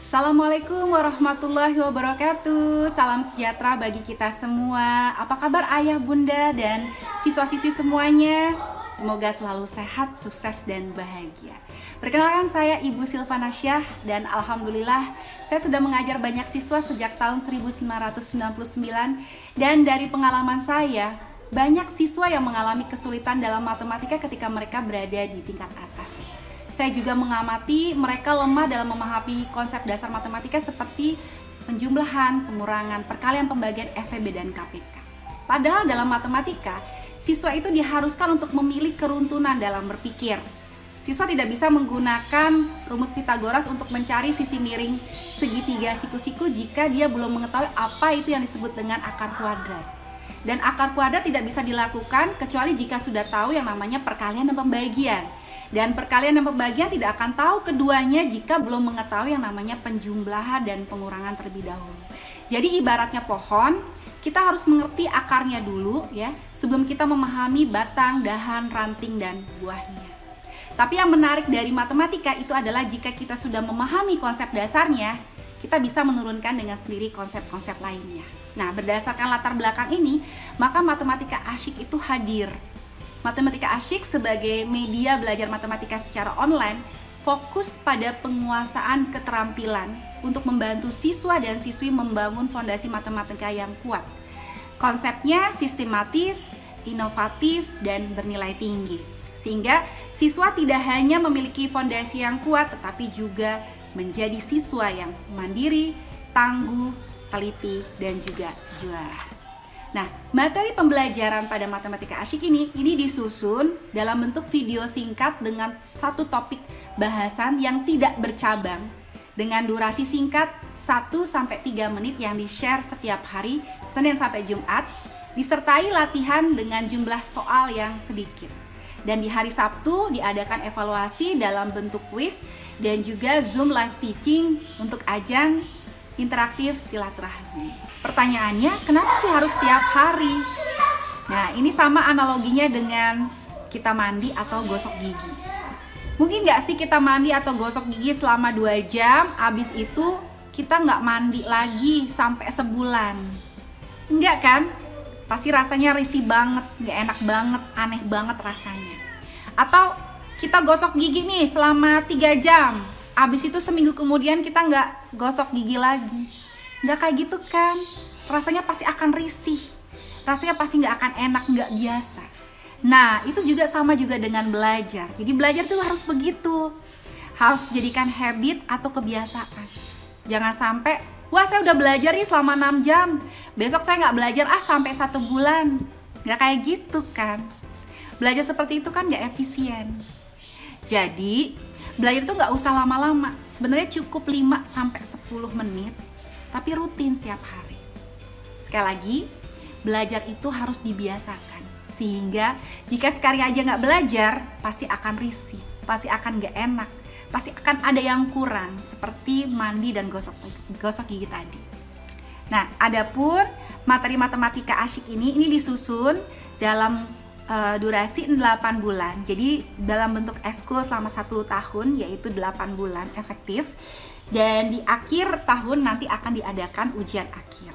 Assalamualaikum warahmatullahi wabarakatuh. Salam sejahtera bagi kita semua. Apa kabar ayah, bunda, dan siswa-siswi semuanya? Semoga selalu sehat, sukses, dan bahagia. Perkenalkan, saya Ibu Silvana Syah, dan alhamdulillah saya sudah mengajar banyak siswa sejak tahun 1999. Dan dari pengalaman saya, banyak siswa yang mengalami kesulitan dalam matematika ketika mereka berada di tingkat atas. Saya juga mengamati mereka lemah dalam memahami konsep dasar matematika seperti penjumlahan, pengurangan, perkalian, pembagian, FPB, dan KPK. Padahal dalam matematika, siswa itu diharuskan untuk memilih keruntunan dalam berpikir. Siswa tidak bisa menggunakan rumus Pitagoras untuk mencari sisi miring segitiga siku-siku jika dia belum mengetahui apa itu yang disebut dengan akar kuadrat. Dan akar kuadrat tidak bisa dilakukan kecuali jika sudah tahu yang namanya perkalian dan pembagian. Dan perkalian dan pembagian tidak akan tahu keduanya jika belum mengetahui yang namanya penjumlahan dan pengurangan terlebih dahulu. Jadi ibaratnya pohon, kita harus mengerti akarnya dulu ya, sebelum kita memahami batang, dahan, ranting, dan buahnya. Tapi yang menarik dari matematika itu adalah jika kita sudah memahami konsep dasarnya, kita bisa menurunkan dengan sendiri konsep-konsep lainnya. Nah, berdasarkan latar belakang ini, maka matematika asyik itu hadir. Matematika Asyik sebagai media belajar matematika secara online fokus pada penguasaan keterampilan untuk membantu siswa dan siswi membangun fondasi matematika yang kuat. Konsepnya sistematis, inovatif, dan bernilai tinggi. Sehingga siswa tidak hanya memiliki fondasi yang kuat tetapi juga menjadi siswa yang mandiri, tangguh, teliti, dan juga juara. Nah, materi pembelajaran pada matematika asyik ini disusun dalam bentuk video singkat dengan satu topik bahasan yang tidak bercabang dengan durasi singkat 1-3 menit yang di-share setiap hari Senin sampai Jumat, disertai latihan dengan jumlah soal yang sedikit. Dan di hari Sabtu diadakan evaluasi dalam bentuk kuis dan juga Zoom live teaching untuk ajang interaktif silaturahmi. Pertanyaannya, kenapa sih harus tiap hari? Nah, ini sama analoginya dengan kita mandi atau gosok gigi. Mungkin nggak sih kita mandi atau gosok gigi selama 2 jam, abis itu kita nggak mandi lagi sampai sebulan? Enggak kan? Pasti rasanya risih banget, nggak enak banget, aneh banget rasanya. Atau kita gosok gigi nih selama 3 jam, abis itu seminggu kemudian kita nggak gosok gigi lagi. Nggak kayak gitu kan, rasanya pasti akan risih, rasanya pasti nggak akan enak, nggak biasa. Nah, itu juga sama juga dengan belajar. Jadi belajar tuh harus begitu, harus jadikan habit atau kebiasaan. Jangan sampai, wah saya udah belajar nih selama 6 jam, besok saya nggak belajar sampai 1 bulan. Nggak kayak gitu kan. Belajar seperti itu kan nggak efisien. Jadi belajar tuh nggak usah lama-lama, sebenarnya cukup 5-10 menit, tapi rutin setiap hari. Sekali lagi, belajar itu harus dibiasakan. Sehingga jika sekali aja nggak belajar, pasti akan risih, pasti akan nggak enak, pasti akan ada yang kurang, seperti mandi dan gosok gigi tadi. Nah, adapun materi matematika asyik ini disusun dalam durasi 8 bulan. Jadi dalam bentuk eskul selama 1 tahun, yaitu 8 bulan efektif. Dan di akhir tahun nanti akan diadakan ujian akhir.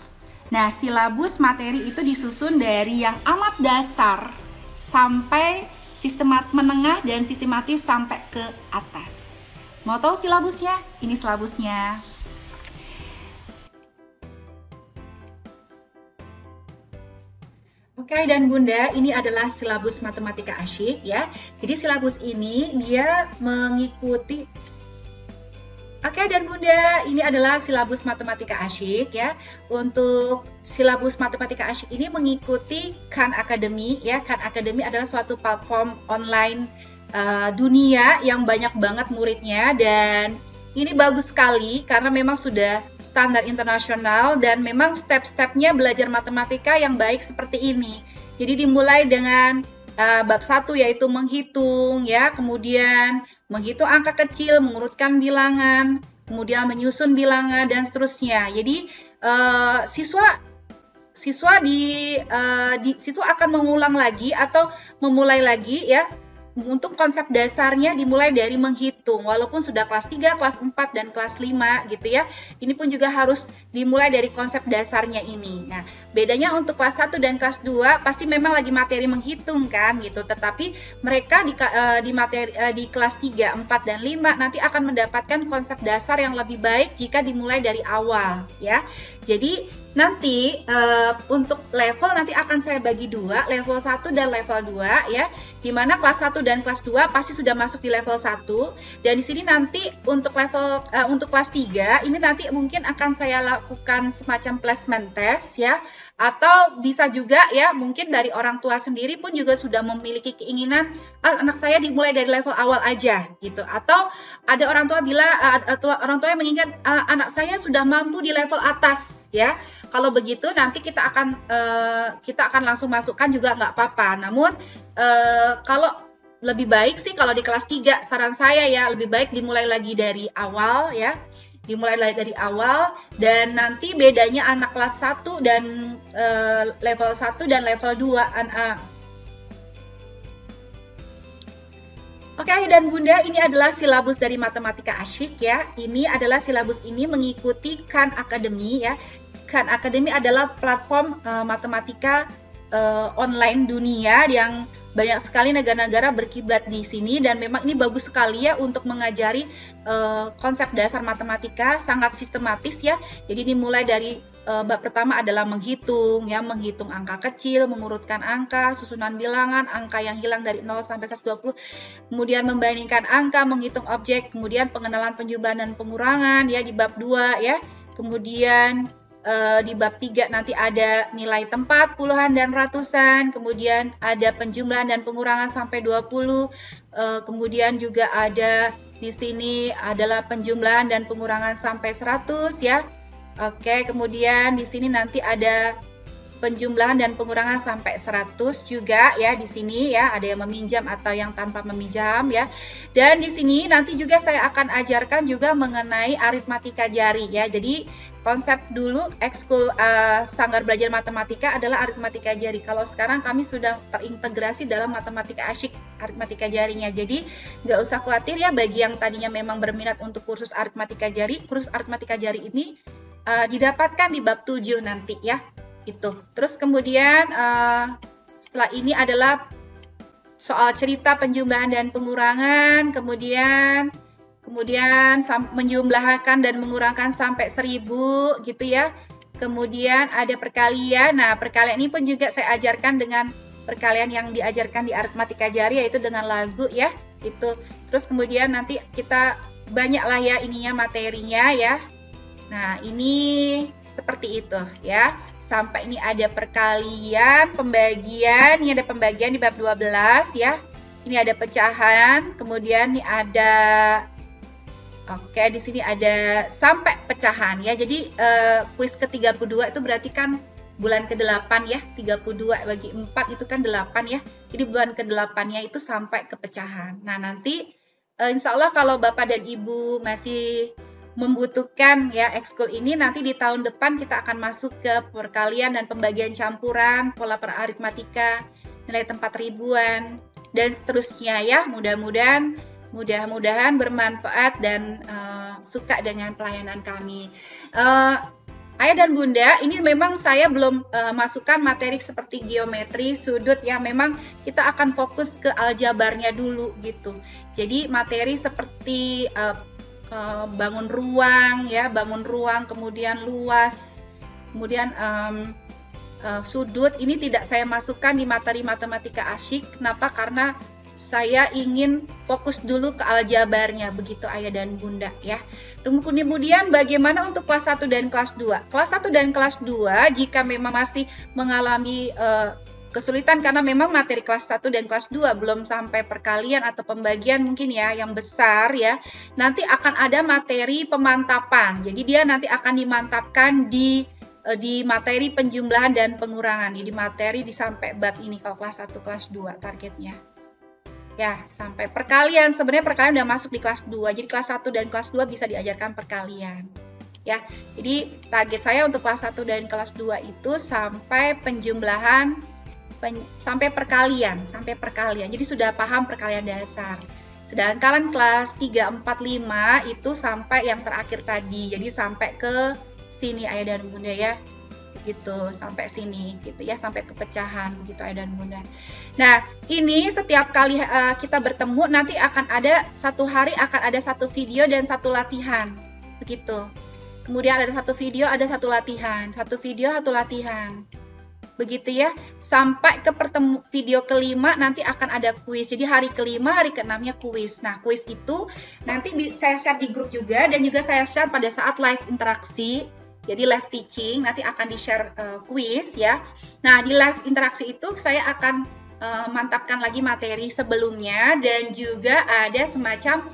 Nah, silabus materi itu disusun dari yang amat dasar sampai menengah dan sistematis sampai ke atas. Mau tahu silabusnya? Ini silabusnya. Oke dan Bunda, ini adalah silabus matematika asyik ya. Jadi silabus ini dia mengikuti. Oke dan Bunda, ini adalah silabus matematika asyik ya. Untuk silabus matematika asyik ini mengikuti Khan Academy ya. Khan Academy adalah suatu platform online dunia yang banyak banget muridnya, dan ini bagus sekali karena memang sudah standar internasional dan memang step-stepnya belajar matematika yang baik seperti ini. Jadi dimulai dengan bab 1 yaitu menghitung ya, kemudian menghitung angka kecil, mengurutkan bilangan, kemudian menyusun bilangan dan seterusnya. Jadi siswa akan mengulang lagi atau memulai lagi ya untuk konsep dasarnya dimulai dari menghitung, walaupun sudah kelas 3, kelas 4, dan kelas 5 gitu ya. Ini pun juga harus dimulai dari konsep dasarnya ini. Nah, bedanya untuk kelas 1 dan kelas 2 pasti memang lagi materi menghitung kan gitu. Tetapi mereka di kelas 3, 4, dan 5 nanti akan mendapatkan konsep dasar yang lebih baik jika dimulai dari awal ya. Jadi nanti untuk level nanti akan saya bagi dua, level 1 dan level 2 ya. Dimana kelas 1 dan kelas 2 pasti sudah masuk di level 1, dan di sini nanti untuk level untuk kelas 3 ini nanti mungkin akan saya lakukan semacam placement test ya, atau bisa juga ya mungkin dari orang tua sendiri pun juga sudah memiliki keinginan anak saya dimulai dari level awal aja gitu, atau ada orang tua orang tua yang menginginkan anak saya sudah mampu di level atas ya. Kalau begitu nanti kita akan langsung masukkan juga nggak apa-apa. Namun kalau lebih baik sih kalau di kelas 3 saran saya ya lebih baik dimulai lagi dari awal ya. Dimulai dari awal, dan nanti bedanya anak kelas 1 dan level 1 dan level 2 Oke, Ayah dan Bunda, ini adalah silabus dari Matematika Asyik ya. Ini adalah silabus ini mengikuti Khan Academy ya. Khan Academy adalah platform matematika online dunia yang banyak sekali negara-negara berkiblat di sini, dan memang ini bagus sekali ya untuk mengajari konsep dasar matematika, sangat sistematis ya. Jadi dimulai dari bab pertama adalah menghitung ya, menghitung angka kecil, mengurutkan angka, susunan bilangan, angka yang hilang dari 0 sampai 120, kemudian membandingkan angka, menghitung objek, kemudian pengenalan penjumlahan dan pengurangan ya di bab 2 ya. Kemudian di bab 3 nanti ada nilai tempat, puluhan dan ratusan, kemudian ada penjumlahan dan pengurangan sampai 20, kemudian juga ada di sini adalah penjumlahan dan pengurangan sampai 100 ya. Oke, kemudian di sini nanti ada penjumlahan dan pengurangan sampai 100 juga ya di sini ya, ada yang meminjam atau yang tanpa meminjam ya. Dan di sini nanti juga saya akan ajarkan juga mengenai aritmatika jari ya. Jadi konsep dulu ekskul Sanggar Belajar Matematika adalah aritmatika jari. Kalau sekarang kami sudah terintegrasi dalam Matematika Asyik aritmatika jarinya. Jadi nggak usah khawatir ya bagi yang tadinya memang berminat untuk kursus aritmatika jari. Kursus aritmatika jari ini didapatkan di bab 7 nanti ya. Itu. Terus kemudian setelah ini adalah soal cerita penjumlahan dan pengurangan, kemudian menjumlahkan dan mengurangkan sampai 1000 gitu ya. Kemudian ada perkalian. Nah, perkalian ini pun juga saya ajarkan dengan perkalian yang diajarkan di aritmatika jari, yaitu dengan lagu ya. Itu. Terus kemudian nanti kita banyak lah ya ininya materinya ya. Nah, ini seperti itu ya. Sampai ini ada perkalian, pembagian, ini ada pembagian di bab 12 ya. Ini ada pecahan, kemudian ini ada di sini ada sampai pecahan ya. Jadi kuis ke-32 itu berarti kan bulan ke-8 ya. 32 bagi 4 itu kan 8 ya. Jadi bulan ke-8-nya itu sampai ke pecahan. Nah, nanti insya Allah kalau Bapak dan Ibu masih membutuhkan ya ekskul ini, nanti di tahun depan kita akan masuk ke perkalian dan pembagian campuran, pola peraritmatika, nilai tempat ribuan, dan seterusnya ya. Mudah-mudahan bermanfaat dan suka dengan pelayanan kami. Ayah dan Bunda, ini memang saya belum masukkan materi seperti geometri, sudut ya. Memang kita akan fokus ke aljabarnya dulu gitu. Jadi materi seperti bangun ruang ya, kemudian luas, kemudian sudut ini tidak saya masukkan di materi Matematika Asyik. Kenapa? Karena saya ingin fokus dulu ke aljabarnya, begitu Ayah dan Bunda ya. Kemudian bagaimana untuk kelas 1 dan kelas 2? Kelas 1 dan kelas 2 jika memang masih mengalami kesulitan karena memang materi kelas 1 dan kelas 2 belum sampai perkalian atau pembagian mungkin ya yang besar ya. Nanti akan ada materi pemantapan. Jadi dia nanti akan dimantapkan di materi penjumlahan dan pengurangan. Jadi materi di sampai bab ini kalau kelas 1 kelas 2 targetnya. Ya, sampai perkalian. Sebenarnya perkalian udah masuk di kelas 2. Jadi kelas 1 dan kelas 2 bisa diajarkan perkalian. Ya. Jadi target saya untuk kelas 1 dan kelas 2 itu sampai penjumlahan sampai perkalian, Jadi sudah paham perkalian dasar. Sedangkan kelas 3, 4, 5 itu sampai yang terakhir tadi. Jadi sampai ke sini ayah dan bunda ya. Gitu, sampai sini gitu ya, sampai ke pecahan begitu ayah dan bunda. Nah, ini setiap kali kita bertemu nanti akan ada satu hari akan ada satu video dan satu latihan. Begitu. Kemudian ada satu video, ada satu latihan, satu video, satu latihan. Begitu ya, sampai ke video kelima nanti akan ada kuis. Jadi hari kelima, hari keenamnya kuis. Nah, kuis itu nanti saya share di grup juga dan juga saya share pada saat live interaksi. Jadi live teaching nanti akan di-share kuis ya. Nah, di live interaksi itu saya akan mantapkan lagi materi sebelumnya dan juga ada semacam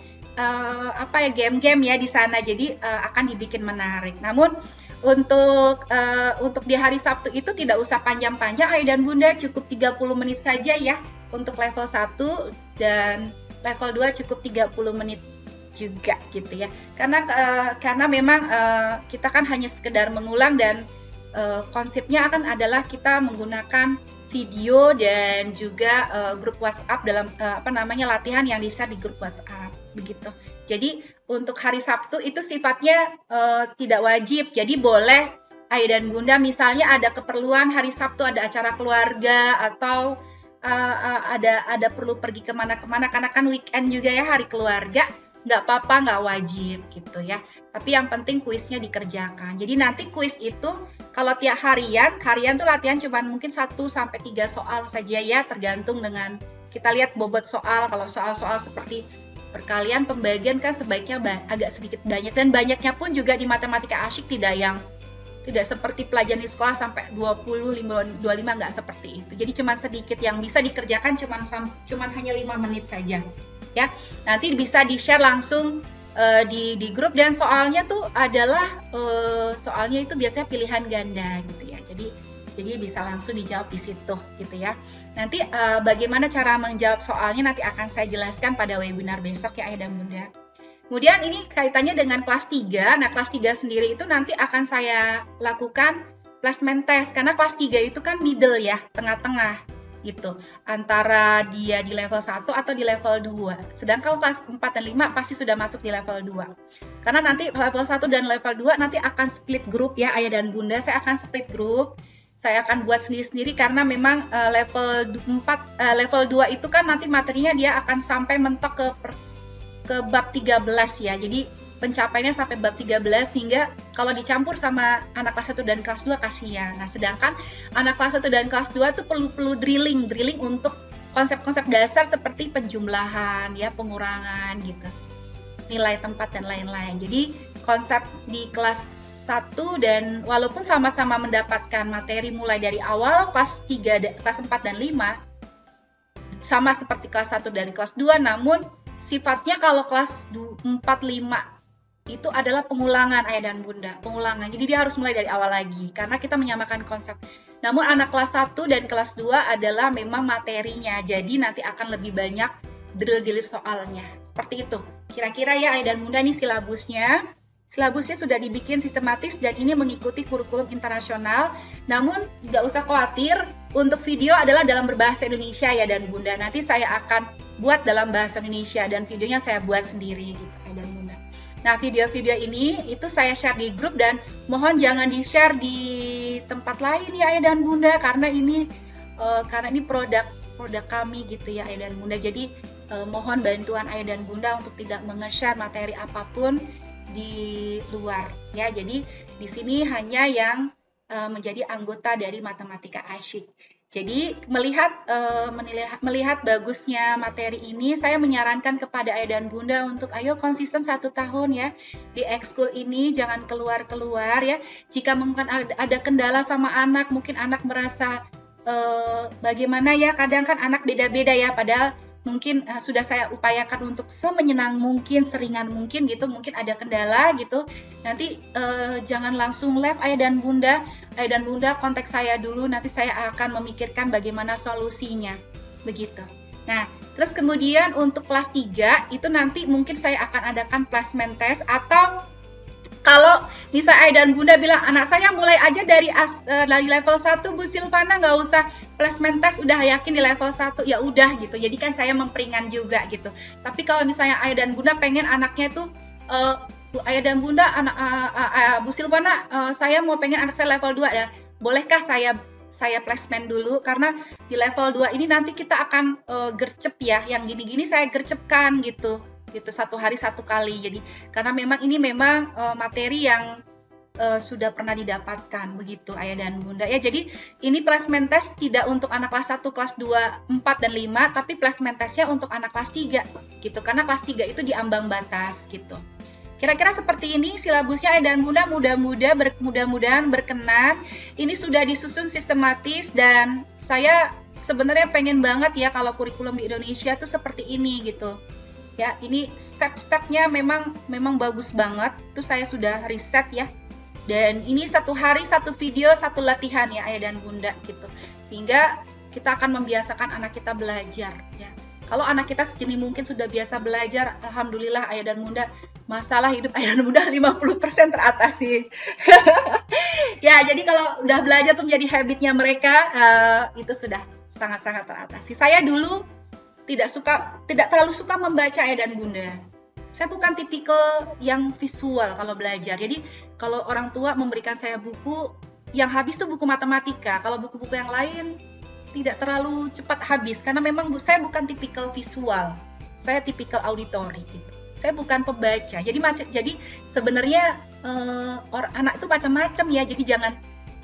game-game ya di sana. Jadi akan dibikin menarik. Namun untuk di hari Sabtu itu tidak usah panjang-panjang ayah dan bunda, cukup 30 menit saja ya untuk level 1 dan level 2 cukup 30 menit juga gitu ya. Karena memang kita kan hanya sekedar mengulang dan konsepnya akan adalah kita menggunakan video dan juga grup WhatsApp dalam latihan yang di-share di grup WhatsApp begitu. Jadi untuk hari Sabtu itu sifatnya tidak wajib. Jadi boleh ayah dan bunda misalnya ada keperluan hari Sabtu ada acara keluarga atau ada perlu pergi kemana-kemana karena kan weekend juga ya hari keluarga, nggak apa-apa, nggak wajib gitu ya. Tapi yang penting kuisnya dikerjakan. Jadi nanti kuis itu kalau tiap harian tuh latihan cuma mungkin 1 sampai 3 soal saja ya, tergantung dengan kita lihat bobot soal. Kalau soal-soal seperti perkalian, pembagian kan sebaiknya agak sedikit banyak, dan banyaknya pun juga di matematika asyik tidak seperti pelajaran di sekolah sampai 20, 25, nggak seperti itu. Jadi cuma sedikit yang bisa dikerjakan cuma hanya 5 menit saja. Ya, nanti bisa di-share langsung di grup dan soalnya tuh adalah soalnya itu biasanya pilihan ganda gitu ya. Jadi bisa langsung dijawab di situ gitu ya. Nanti bagaimana cara menjawab soalnya nanti akan saya jelaskan pada webinar besok ya ayah dan bunda. Kemudian ini kaitannya dengan kelas 3. Nah, kelas 3 sendiri itu nanti akan saya lakukan placement test karena kelas 3 itu kan middle ya, tengah-tengah gitu, antara dia di level 1 atau di level 2. Sedangkan kelas 4 dan 5 pasti sudah masuk di level 2. Karena nanti level 1 dan level 2 nanti akan split grup ya ayah dan bunda. Saya akan split grup. Saya akan buat sendiri-sendiri karena memang level 2 itu kan nanti materinya dia akan sampai mentok ke bab 13 ya. Jadi pencapaiannya sampai bab 13 sehingga kalau dicampur sama anak kelas 1 dan kelas 2 kasihan. Nah, sedangkan anak kelas 1 dan kelas 2 tuh perlu drilling untuk konsep-konsep dasar seperti penjumlahan ya, pengurangan gitu. Nilai tempat dan lain-lain. Jadi konsep di kelas 1 dan walaupun sama-sama mendapatkan materi mulai dari awal kelas 3, kelas 4 dan 5 sama seperti kelas 1 dan kelas 2, namun sifatnya kalau kelas 4, 5 itu adalah pengulangan ayah dan bunda, pengulangan. Jadi dia harus mulai dari awal lagi karena kita menyamakan konsep. Namun anak kelas 1 dan kelas 2 adalah memang materinya. Jadi nanti akan lebih banyak drill soalnya. Seperti itu. Kira-kira ya ayah dan bunda, ini silabusnya. Silabusnya sudah dibikin sistematis dan ini mengikuti kurikulum internasional. Namun nggak usah khawatir, untuk video adalah dalam berbahasa Indonesia ya dan bunda. Nanti saya akan buat dalam bahasa Indonesia dan videonya saya buat sendiri gitu ayah dan bunda. Nah, video-video ini itu saya share di grup dan mohon jangan di-share di tempat lain ya ayah dan bunda karena ini produk kami gitu ya ayah dan bunda. Jadi mohon bantuan ayah dan bunda untuk tidak menge-share materi apapun di luar ya. Jadi di sini hanya yang menjadi anggota dari matematika asyik. Jadi melihat bagusnya materi ini, saya menyarankan kepada ayah dan bunda untuk ayo konsisten 1 tahun ya di ekskul ini, jangan keluar-keluar ya. Jika mungkin ada kendala sama anak, mungkin anak merasa bagaimana ya, kadang kan anak beda-beda ya, padahal mungkin sudah saya upayakan untuk semenyenang mungkin, seringan mungkin gitu, mungkin ada kendala gitu. Nanti jangan langsung live ayah dan bunda. Ayah dan bunda kontak saya dulu, nanti saya akan memikirkan bagaimana solusinya. Begitu. Nah, terus kemudian untuk kelas 3 itu nanti mungkin saya akan adakan placement test atau kalau Nisa Ayah dan Bunda bilang, anak saya mulai aja dari level 1 Bu Silvana, nggak usah placement test, udah yakin di level 1, ya udah gitu. Jadi kan saya memperingan juga gitu. Tapi kalau misalnya Ayah dan Bunda pengen anaknya tuh Ayah dan Bunda, Bu Silvana, saya mau pengen anak saya level 2 ya. Bolehkah saya placement dulu, karena di level 2 ini nanti kita akan gercep ya, yang gini-gini saya gercepkan gitu 1 hari 1 kali. Jadi karena memang ini materi yang sudah pernah didapatkan begitu Ayah dan Bunda ya. Jadi ini placement test tidak untuk anak kelas 1, kelas 2, 4 dan 5, tapi placement testnya untuk anak kelas 3 gitu, karena kelas 3 itu di ambang batas gitu. Kira-kira seperti ini silabusnya Ayah dan Bunda, mudah-mudahan berkenan. Ini sudah disusun sistematis dan saya sebenarnya pengen banget ya kalau kurikulum di Indonesia tuh seperti ini gitu. Ya, ini step-stepnya memang bagus banget. Itu saya sudah riset ya. Dan ini 1 hari 1 video 1 latihan ya Ayah dan Bunda gitu. Sehingga kita akan membiasakan anak kita belajar ya. Kalau anak kita sejini mungkin sudah biasa belajar, alhamdulillah Ayah dan Bunda, masalah hidup Ayah dan Bunda 50% teratasi. Ya, jadi kalau udah belajar tuh menjadi habitnya mereka, itu sudah sangat-sangat teratasi. Saya dulu tidak terlalu suka membaca Ayah dan Bunda. Saya bukan tipikal yang visual kalau belajar. Jadi kalau orang tua memberikan saya buku, yang habis tuh buku matematika. Kalau buku-buku yang lain tidak terlalu cepat habis, karena memang saya bukan tipikal visual, saya tipikal auditori gitu. Saya bukan pembaca. Jadi sebenarnya anak itu macam-macam ya. Jadi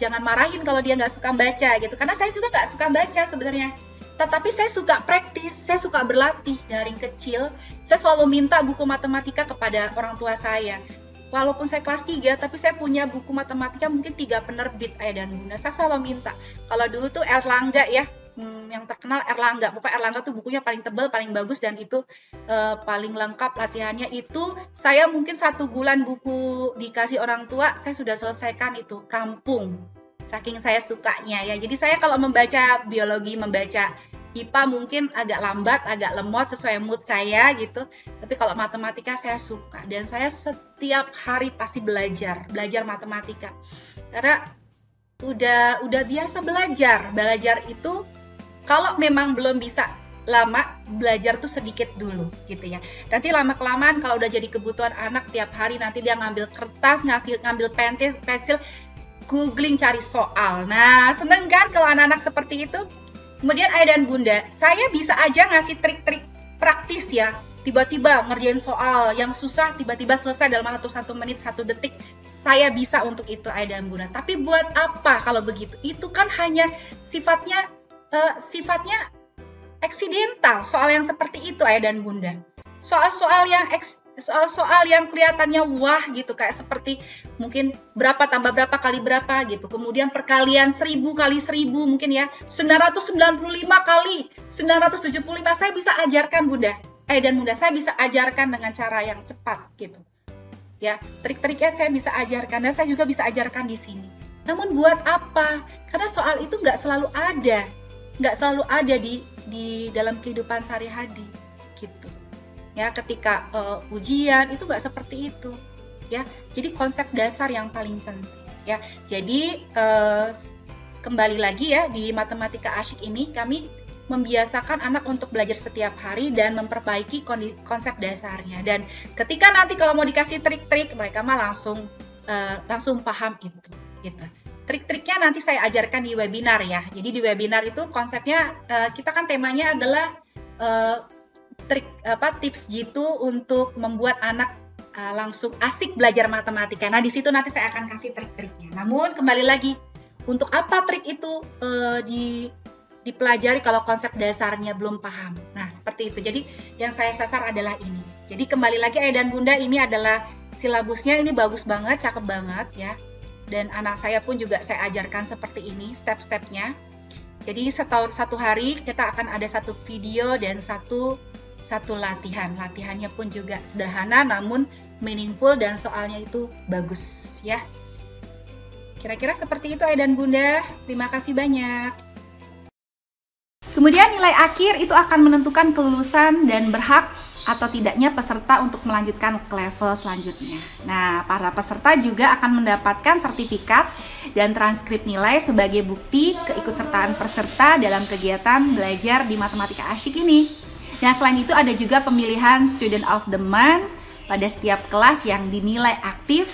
jangan marahin kalau dia nggak suka baca gitu. Karena saya juga nggak suka baca sebenarnya. Tetapi saya suka praktis, saya suka berlatih dari kecil. Saya selalu minta buku matematika kepada orang tua saya. Walaupun saya kelas 3, tapi saya punya buku matematika mungkin 3 penerbit Ayah dan Bunda. Saya selalu minta. Kalau dulu tuh Erlangga ya, yang terkenal Erlangga. Pokoknya Erlangga tuh bukunya paling tebal, paling bagus, dan itu paling lengkap latihannya. Itu saya mungkin 1 bulan buku dikasih orang tua, saya sudah selesaikan itu, rampung. Saking saya sukanya ya. Jadi saya kalau membaca biologi, membaca IPA mungkin agak lambat, agak lemot sesuai mood saya gitu. Tapi kalau matematika saya suka, dan saya setiap hari pasti belajar matematika. Karena udah biasa belajar. Belajar itu kalau memang belum bisa lama, belajar tuh sedikit dulu gitu ya. Nanti lama-kelamaan kalau udah jadi kebutuhan anak, tiap hari nanti dia ngambil kertas, ngambil pensil, googling cari soal. Nah, seneng kan kalau anak-anak seperti itu? Kemudian Ayah dan Bunda, saya bisa aja ngasih trik-trik praktis ya. Tiba-tiba ngerjain soal yang susah, tiba-tiba selesai dalam waktu 1 menit, 1 detik. Saya bisa untuk itu Ayah dan Bunda. Tapi buat apa kalau begitu? Itu kan hanya sifatnya eksidental. Soal yang seperti itu Ayah dan Bunda. Soal-soal yang kelihatannya wah gitu, kayak seperti mungkin berapa tambah berapa kali berapa gitu, kemudian perkalian 1000 kali 1000 mungkin ya, 995 kali 975, saya bisa ajarkan Bunda, dan Bunda, saya bisa ajarkan dengan cara yang cepat gitu ya. Trik-triknya saya bisa ajarkan, dan saya juga bisa ajarkan di sini. Namun buat apa? Karena soal itu nggak selalu ada di dalam kehidupan sehari-hari gitu ya. Ketika ujian itu nggak seperti itu ya. Jadi konsep dasar yang paling penting ya. Jadi kembali lagi ya, di Matematika Asyik ini kami membiasakan anak untuk belajar setiap hari dan memperbaiki konsep dasarnya. Dan ketika nanti kalau mau dikasih trik-trik, mereka mah langsung paham itu gitu. Trik-triknya nanti saya ajarkan di webinar ya. Jadi di webinar itu konsepnya kita kan temanya adalah tips gitu untuk membuat anak langsung asik belajar matematika. Nah, di situ nanti saya akan kasih trik-triknya. Namun kembali lagi, untuk apa trik itu dipelajari kalau konsep dasarnya belum paham? Nah, seperti itu. Jadi yang saya sasar adalah ini. Jadi kembali lagi Ayah dan Bunda, ini adalah silabusnya, ini bagus banget, cakep banget ya. Dan anak saya pun juga saya ajarkan seperti ini step-stepnya. Jadi 1 hari kita akan ada 1 video dan satu latihan. Latihannya pun juga sederhana namun meaningful, dan soalnya itu bagus ya. Kira-kira seperti itu Ayah dan Bunda. Terima kasih banyak. Kemudian nilai akhir itu akan menentukan kelulusan dan berhak atau tidaknya peserta untuk melanjutkan ke level selanjutnya. Nah, para peserta juga akan mendapatkan sertifikat dan transkrip nilai sebagai bukti keikutsertaan peserta dalam kegiatan belajar di Matematika Asyik ini. Nah, selain itu ada juga pemilihan Student of the Month pada setiap kelas yang dinilai aktif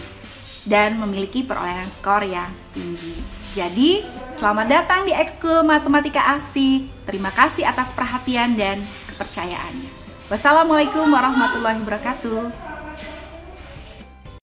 dan memiliki perolehan skor yang tinggi. Jadi, selamat datang di Ekskul Matematika Asyik. Terima kasih atas perhatian dan kepercayaannya. Wassalamualaikum warahmatullahi wabarakatuh.